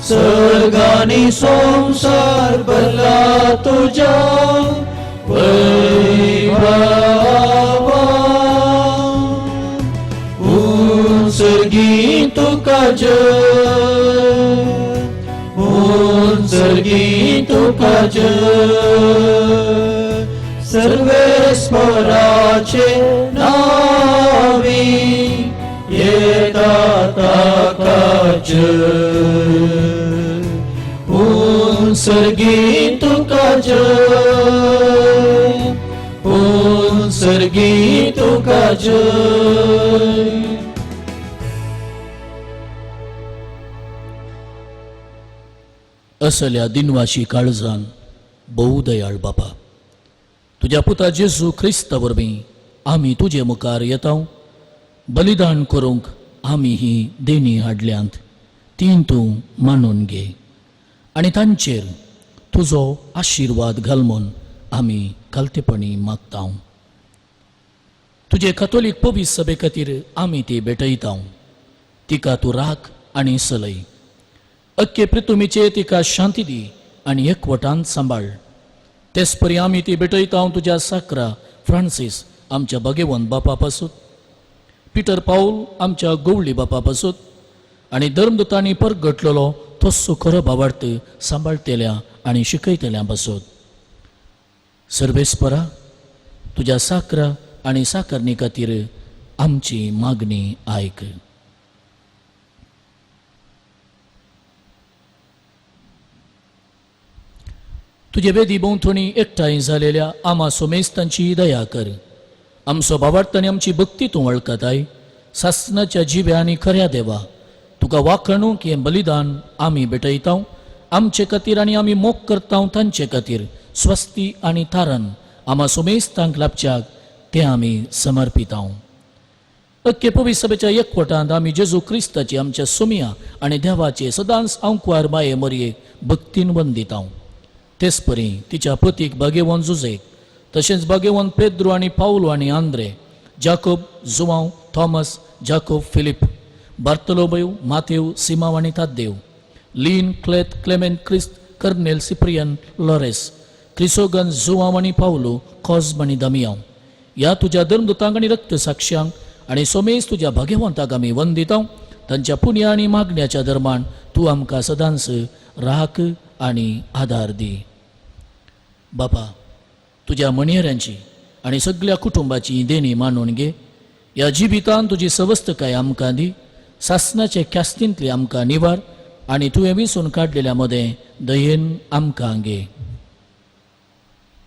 सर्गांनी संसार भरला तुज्या वैभवान. सर्गी तुका जय, सर्गी तुका जय. सर्वेस्पराचे नावी येता ताका जय. सर्गी तुका जय, सर्गी तुका जय. असल्या दिनवाशी काळजान भोव दयाळ बापा, तुज्या पुता जेजू क्रिस्ता वरवीं आमी तुजे मुखार येताव. बलिदान करूंक आमी ही देणी हाडल्यांत तीन तूं मानून घे आनी तांचेर तुजो आशिर्वाद घाल म्हूण आमी कालतेपणी मागताव. तुजे कॅथोलीक पवित्र सभे खातीर आमी ती भेटयताव. तिका तूं राख आनी चलय. अख्खे पृथ्वीचे तिका शांती दी आनी एकवटान सांबाळ. तेच परी आमी ती भेटयताव तुज्या साकरा फ्रांसीस आमच्या भगेवन बापा पासून, पिटर पाऊल आमच्या गवळी बापा पासून आनी धर्मदुतांनी परगटलेलो तस्सो खरो भावार्थ सांबाळतेल्या आनी शिकयतेल्या पासून. सर्वेस्परा तुज्या साकरा आनी साकरणी खातीर आमची मागणी आयक. तुजे वेदी भोंवतणी एकठांय जालेल्या आमा सोमेस्तांची दया कर. आमचो भावार्थ आनी आमची भक्ती तूं वळखताय. सासनाच्या जिव्या आनी खऱ्या देवा तुका वाखणूक हें बलिदान आमी भेटयताव. आमचे खातीर आनी आमी मोग करताव तांचे खातीर स्वस्ती आनी तारण आमा सोमेस्तांक लाभच्याक तें आमी समर्पिताव. अख्खे पवित्र सभेच्या एकवटांत आमी जेजू क्रिस्ताची आमच्या सोमिया आनी देवाचे सदांच आंकवार माये मरयेक भक्तीन वंदिताव. तेच परी तिच्या पतीक भगेवन जुजेक, तशेंच भगेवन पेद्रो आनी पावलो आनी Andre, Jacob, Joao, Thomas, Jacob, Philip, Bartolomeu, Mateu, Simao आनी Tadeu, Lin, Clet, Clement, Crist, Cornel, Cyprian, Lawrence, Chrysogon, Joao आनी पावलो, कॉस्म आनी दमियांव, ह्या तुज्या धर्मदुतांक आनी रक्त साक्षांक आनी सोमेस तुज्या भगेवंताक आमी वंदिताव. तांच्या पुण्या आनी मागण्याच्या धर्मान तूं आमकां सदांच राख आनी आदार दी. बापा, तुज्या मणियऱ्यांची आनी सगळ्या कुटुंबाची देणी मानून घे. ह्या जिवितांत तुजी सवस्तकाय आमकां दी. सासनाचे ख्यास्तींतली आमकां निवार आनी तुवें विसून काडलेल्या मदें दयेन आमकां घे.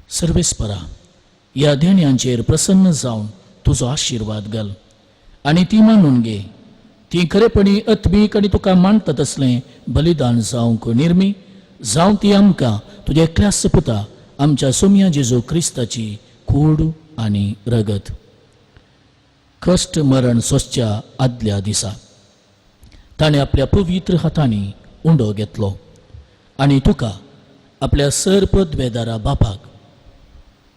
सर्वेस्परा, ह्या देण्यांचेर प्रसन्न जावन तुजो आशिर्वाद घाल आनी ती मानून घे. ती खरेपणी अत्मीक आनी तुका मानता तसलें बलिदान जावंक निर्मी जावं ती आमकां तुज्या एकल्याच पुता आमच्या सोम्या जेजू क्रिस्ताची कूड आनी रगत. कश्ट मरण सोंसच्या आदल्या दिसा ताणें आपल्या पवित्र हातांनी उंडो घेतलो आनी तुका आपल्या सरपदवेदारा बापाक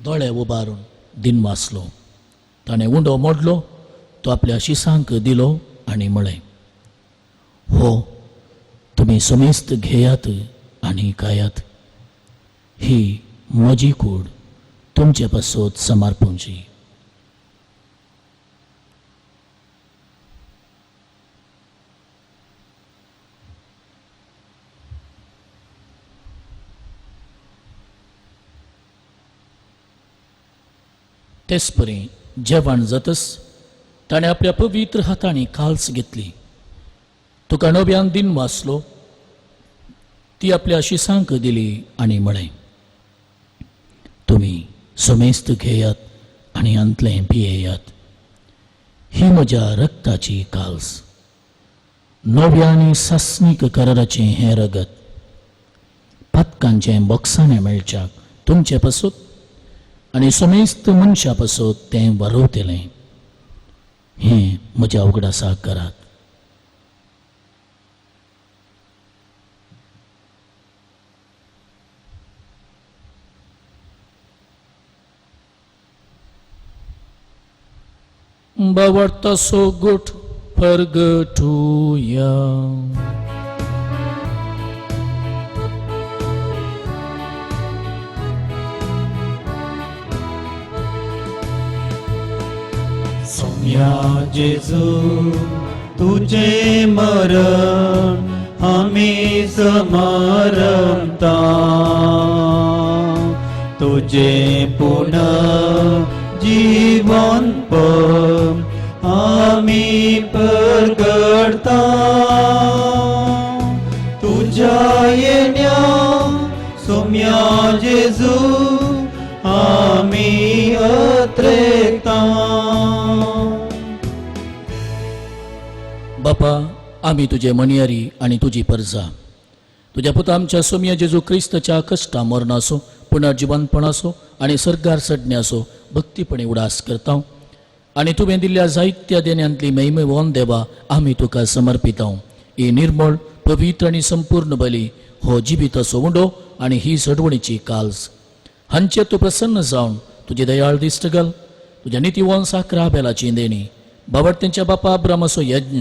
दोळे उबारून दिनवासलो. ताणें उंडो मोडलो, तो आपल्या शिसांक दिलो आनी म्हळें, हो तुमी समेस्त घेयात आनी खायात. ही म्हजी कूड तुमचे पासत समर्पूंची. तेच परी जेवण जातच ताणें आपल्या पवित्र हातांनी काल्स घेतली, तुका नव्यान दिन वाचलो, ती आपल्या शिसांक दिली आनी म्हळें, तुमी समेस्त घेयात आनी अंतलें पियेयात. ही म्हज्या रक्ताची काल्स, नव्या आनी सासणीक कराराचें हें रगत, पदकांचें बॉक्सांनी मेळच्याक तुमचे पासत आनी समेस्त मनशा पासत तें वारोवतलें. हें म्हज्या उगडासाक करात. Bawartaso gut pergetuya. सोम्या जेजू तुझे मरण आम्ही समरमता, तुझे पुन्हा जीवन पण आम्ही परगडता. तुझ्या येण्या सोम्या जेजू आम्ही अत्रेकता. बापा, आम्ही तुझे मणियारी आनी तुजी परजा तुझ्या पुता आमच्या सोम्या जेजू क्रिस्ताच्या कश्टा मरणासो पुनर्जिवनपणासो आनी सर्गार चडण्यासो भक्तीपणे उडास करता आनी तुवें दिल्ल्या जायत्या देण्यांतली महिमे वोन देवा आमी तुका समर्पिता. ही निर्मळ पवित्र आनी संपूर्ण बली हो जिबिताचो उंडो आनी ही सडवणीची काल्स हांचेर तूं प्रसन्न जावन तुजे दयाळ दिश्ट घाल. तुज्या नितीवोन साकरा बेलाची देणी बाबडतेंच्या बापा अब्रामाचो यज्ञ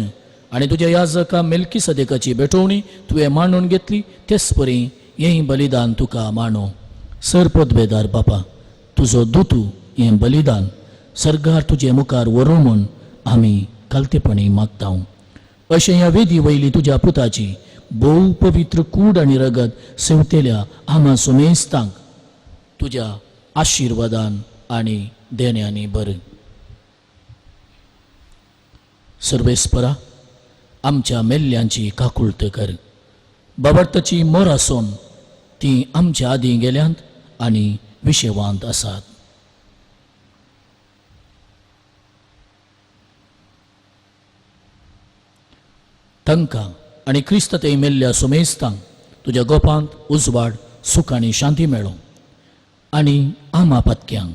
आनी तुज्या याजका मेल्की सदेकाची बेटोवणी तुवें मांडून घेतली, तेच परी हें बलिदान तुका मांडो. सरपदवेदार बापा, तुजो दुतू हें बलिदान सर्गार तुजे मुखार व्हरूं म्हूण आमी कालतेपणी मागता. अशें ह्या वेदी वयली तुज्या पुताची भोव पवित्र कूड आनी रगत सेवतेल्या आमा सुमेस्तांक तुज्या आशिर्वादान आनी देण्यांनी भर. सर्वेस्परा, आमच्या मेल्ल्यांची काकुळट कर. बाबडताची मोर आसून ती आमच्या आदीं गेल्यांत आनी विशेवांत आसात. तांकां आनी क्रिस्त ते मेल्ल्या सुमेस्तांक तुज्या गोपांत उजवाड सुख आनी शांती मेळो आनी आमा पातक्यांक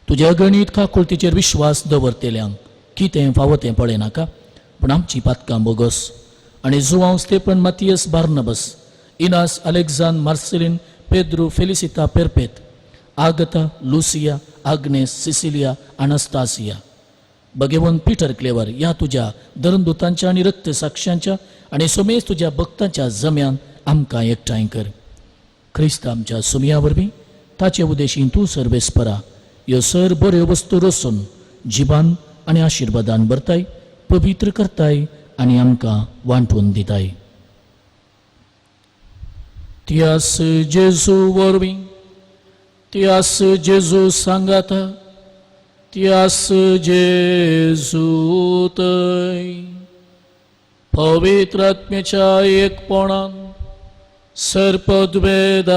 तुज्या अगणीत काकुळटीचेर विश्वास दवरतेल्यांक कितें फावो तें पळयनाका, पूण आमची पातकां बोगस आनी जुवांव स्टेपन मातियस बार्नबस इनास अलेक्झांद Marcelin Pedro Felicita Perpet Agata Lucia Agnes Cecilia Anastasia भगेवन पीटर क्लेवर ह्या तुज्या धर्मदुतांच्या आनी रक्त साक्षांच्या आनी सोमेस तुज्या भक्तांच्या जम्यान आमकां एकठांय कर. क्रिस्त आमच्या सुमया वरवीं ताचे उदेशीं तूं सर्वेस्परा ह्यो सर बऱ्यो वस्तू रचून जिबान आनी आशिर्वादान भरताय, पवित्र करताय आनी आमकां वांटून दिताय. त्यास जेजू वरवीं त्यास जेजू सांगाता त्यास जेजू तय पवित्र आत्म्याच्या एकपणान सर्पद्वेदार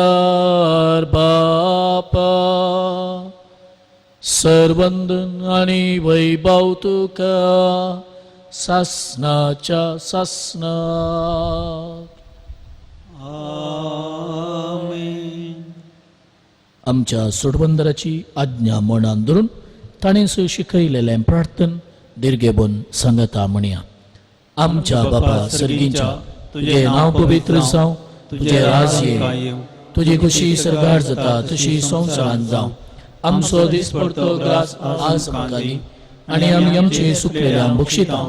बापा सर्वंदन आणि वैभव तुका सासनाच्या सासनात. आमेन. आमच्या सोडवंदराची आज्ञा मनान धरून ताणें शिकयलेलें प्रार्थन दिर्घेबोन सांगता म्हणया. आमच्या बापा सर्गीच्या तुझे नाव पवित्र जावं, तुझे राज येवं, तुझी खुशी सरगार जाता तशी संवसारांत जावं. आमचो दिसपडतो ग्रास आज आमकां दी, आनी आमी आमची सुकलेल्या बक्षिता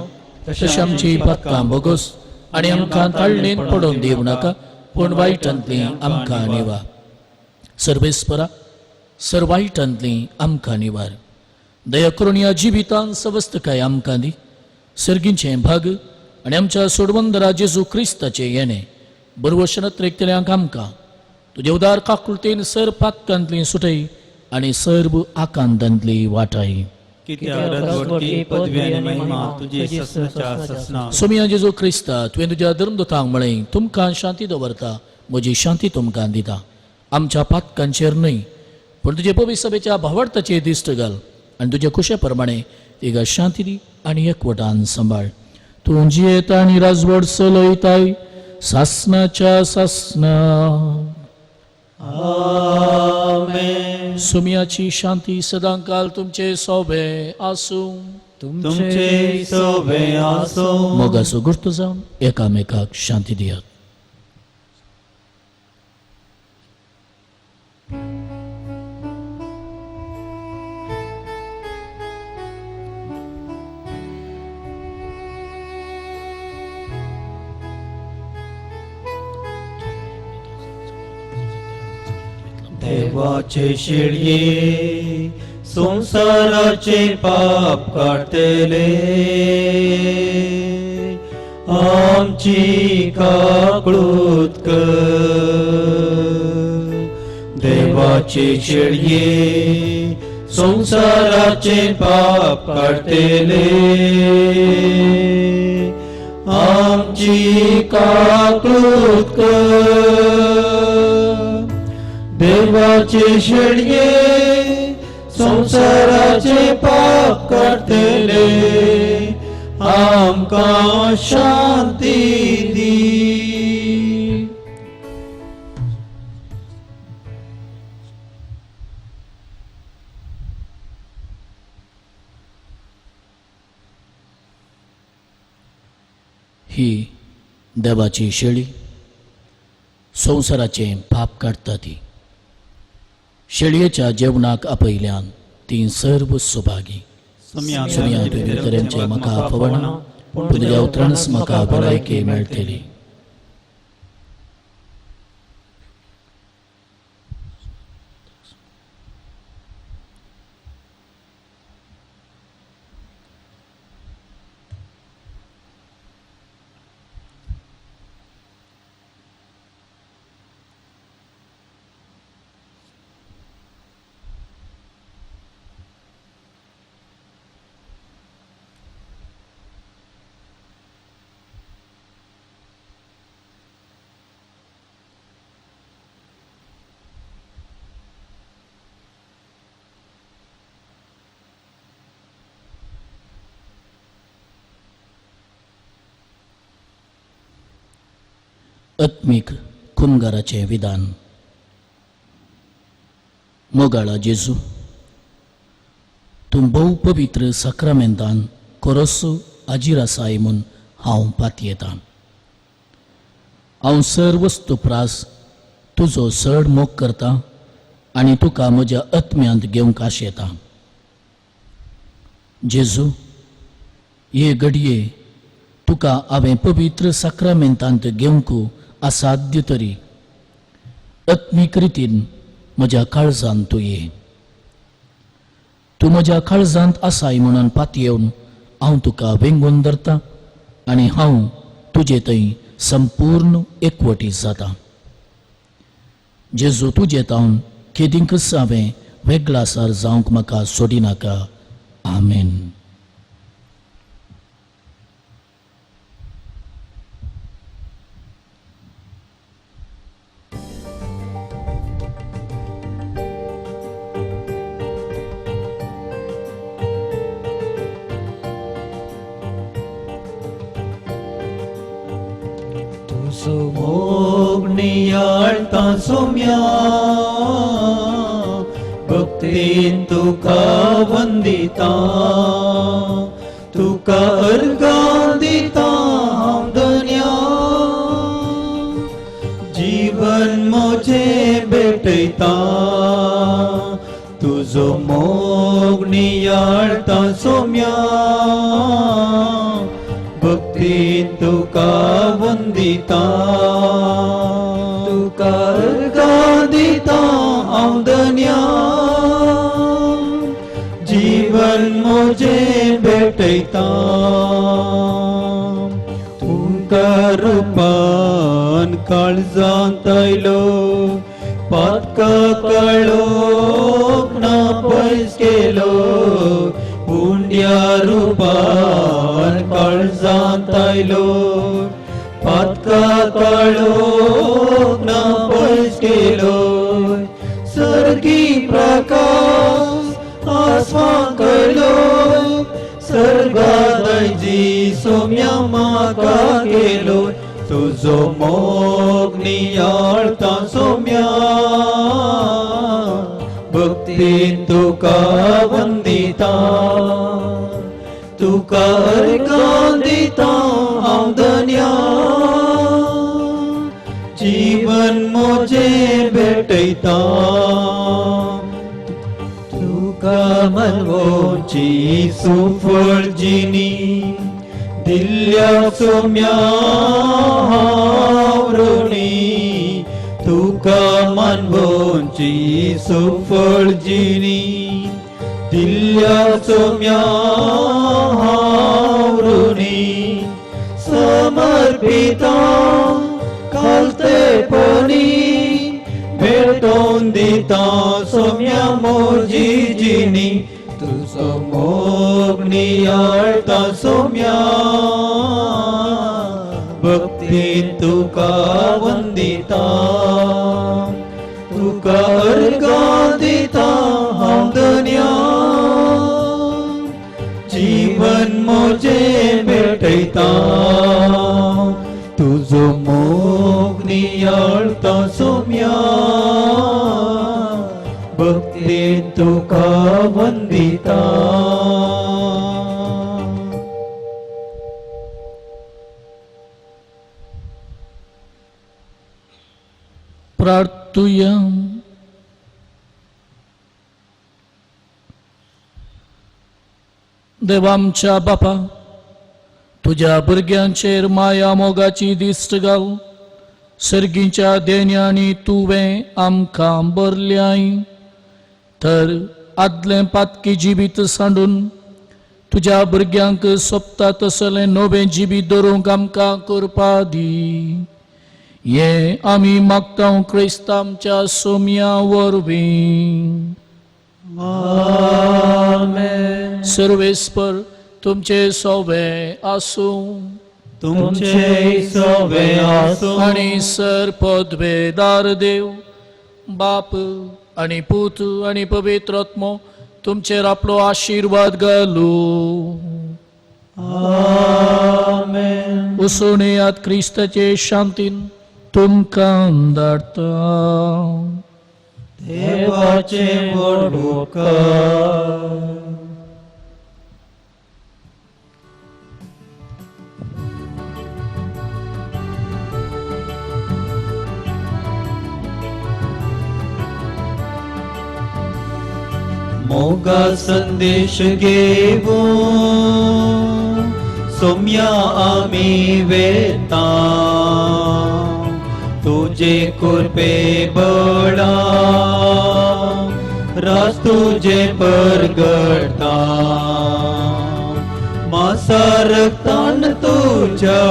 तशी आमची पातकां बोगोस, आनी आमकां ताळणेन पडोवन दिवं नाका, पूण वायटांतली आमकां निवार. सर्वेस्परा सर्वायटांतली आमकां निवार. दया करून ह्या जिवितांत सवस्तकाय आमकां दी. सर्गीचें भाग आनी आमच्या सोडवंदरा जेजू क्रिस्ताचें येणें बरवशनांत रेखतल्यांक आमकां तुजे उदार काकुळतेन सर पातकांतली सुटय आनी सर्व आकांतांतली वाटाय. कित्याक रजवटी पदवी आनी महिमा तुजी ससनाच्या ससना. सोमिया जेजू क्रिस्ता तुवें तुज्या धर्मदूतांक म्हळें, तुमकां शांती दवरता, म्हजी शांती तुमकां दिता. आमच्या पातकांचेर न्हय पूण तुजे पवित्र सभेच्या भावार्थाचेर दिश्ट घाल, आनी तुजे कुशे प्रमाणे तिका शांती दी आनी एकवटान सांबाळ. तूं जियेता आनी राजवट चलयताय सासनाच्या सासना. आमेन. सुमियाची शांती सदांकाल तुमचे सोबे आसूं. तुमचे सोबे आसो. मोगाचो गुर्त जावन एकामेकाक शांती दियात. देवाचे शेळये संसाराचे पाप काढतेले, आमची काकळूत कर. देवाचे शेळये संसाराचे पाप काढतेले, आमची काकळूत कर. देवाचे शेळये संसाराचे पाप काढतेले, आमकां शांती दी. ही देवाची शेळी संवसाराचें पाप काडटा ती. शेळयेच्या जेवणाक आपयल्यान ती सर्व सुभागी. सुमिया तुवें भितरेंचें म्हाका फवणां, पूण तुज्या उतरांच म्हाका भलायकी मेळटली. आत्मीक कुमगाराचें विधान. मोगाळा जेजू, तूं भोव पवित्र साक्रामेंतान कोरोस हाजीर आसाय म्हूण हांव पातयेतां. हांव सर्वस्तू प्रास तुजो चड मोग करतां आनी तुका म्हज्या आत्म्यांत घेवंक आशेतां. जेजू, हे घडये तुका हांवें पवित्र साक्रामेंतांत घेवंक असाध्य तरी आत्मीक रितीन म्हज्या काळजांत तूं ये. तूं म्हज्या काळजांत आसाय म्हणून पातयेवन हांव तुका वेंगून धरतां आनी हांव तुजे थंय संपूर्ण एकवटी जाता. जेजू तुजे तावन केदींकच हांवें वेगळासार जावंक म्हाका सोडिनाका. आमेन. नियाळता सोम्या भक्तीन तुका वंदिता तुका अर्गां दिता हांव धन्या जीवन म्हजें भेटयता तुजो मोग नियाळता सोम्या भक्तीन तुका वंदिता तुका अर्गां दिता हांव धन्या जीवन म्हजें भेटयता तुका रुपान काळजांत आयलो पातका काळोख ना पयस केलो पुंड्या रुपान काळजांत आयलो पातका काळोख ना पयस केलो सर्गी प्रकाश आसमान कयलो सर्गांत आयजी सोम्या म्हाका केलो तुजो मोग नियाळता सोम्या भक्तीन तुका वंदिता तुका अर्गां दिता हांव धन्या जीवन म्हजें भेटयता तुका मनवोची सुफळ जिणी दिल्ल्या सोम्या हांव ऋणी तुका मनवोची सुफळ जिणी दिल्ल्या सोम्या हांव ऋणी समर्पिता कालतेपणी भेटोवन दिता सोम्या म्हजी जिणी तुजो मोग नियाळता सोम्या भक्तीन तुका वंदिता तुका अर्गां दिता हांव धन्या जीवन म्हजें भेटयता तुजो मोग नियाळता सोम्या भक्तीन तुका वंदिता प्रार्थुया देवा आमच्या बापा तुझ्या भुरग्यांचेर माया मोगाची दिश्ट घाल सर्गीच्या देण्यानी तुवें आमकां भरल्याय तर आदलें पातकी जिबीत सांडून तुझ्या भुरग्यांक सोबता तसलें नवें जिबीत धरूंक आमकां करपा दी हे आमी मागता क्रिस्तांच्या सोम्या वरवीं आमेन सर्वेस्पर तुमचे सोवे आसूं तुमचे सवे आसूं आणि सरपदवेदार देव बाप आणि पूत आणि पवित्र आत्मो तुमचेर आपलो आशीर्वाद घालूं आमेन उसोणयात क्रिस्ताचे शांतीन तुमकां धाडटा देवाचे वडणूक मोगा संदेश घेवू सोम्या आमी वेता तुझे कृपे बळा रास तुझे परगडता मासा रक्तान तुझ्या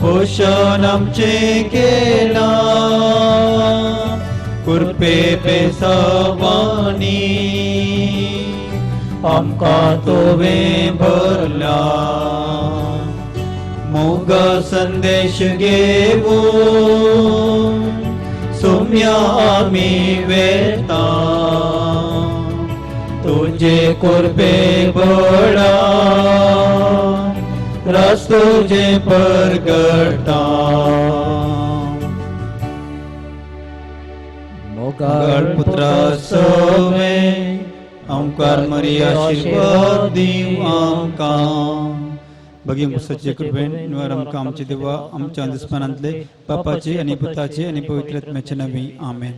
पोषण आमचे केला कृपे पेसावानी आमकां तुवें भरला मोगा संदेश घेवू सोम्या आमी वेता तुझे कृपे बळा रास तुझे परगटा मंगल पुत्र सवे ओंकार मरी आशीर्वाद दिव आमकां भगी मुसाचे कृपेन निवार आमकां आमचे देवा आमच्या दुस्मनांतले पापाचे आणि भुताचे आणि पवित्र आत्म्याचे नवी आमेन.